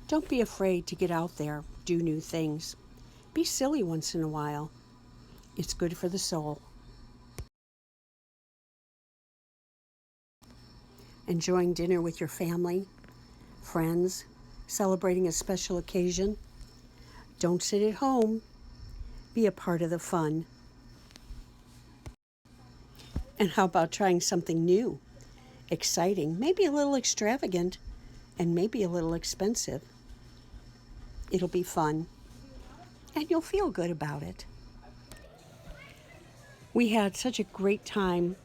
Don't be afraid to get out there, do new things. Be silly once in a while. It's good for the soul. Enjoying dinner with your family, friends, celebrating a special occasion. Don't sit at home. Be a part of the fun. And how about trying something new, exciting, maybe a little extravagant, and maybe a little expensive? It'll be fun, and you'll feel good about it. We had such a great time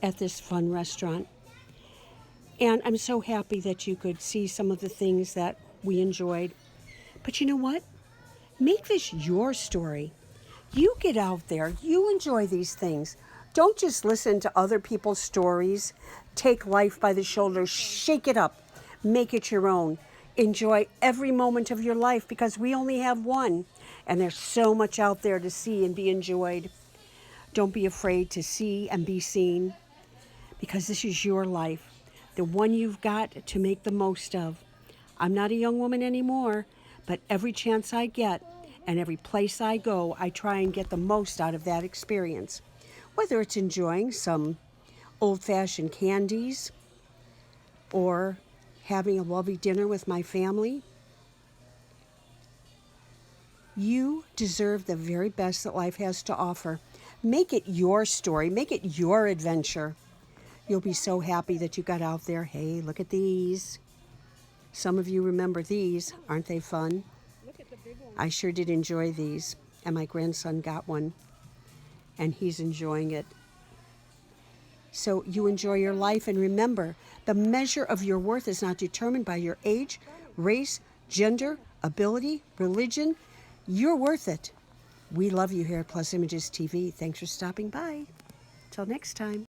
at this fun restaurant, and I'm so happy that you could see some of the things that we enjoyed. But you know what? Make this your story. You get out there, you enjoy these things. Don't just listen to other people's stories. Take life by the shoulders, shake it up, make it your own. Enjoy every moment of your life because we only have one, and there's so much out there to see and be enjoyed. Don't be afraid to see and be seen because this is your life, the one you've got to make the most of. I'm not a young woman anymore, but every chance I get and every place I go, I try and get the most out of that experience. Whether it's enjoying some old-fashioned candies or having a lovely dinner with my family. You deserve the very best that life has to offer. Make it your story. Make it your adventure. You'll be so happy that you got out there. Hey, look at these. Some of you remember these. Aren't they fun? I sure did enjoy these. And my grandson got one. And he's enjoying it. So you enjoy your life, and remember, the measure of your worth is not determined by your age, race, gender, ability, religion. You're worth it. We love you here at Plus Images TV. Thanks for stopping by. Till next time.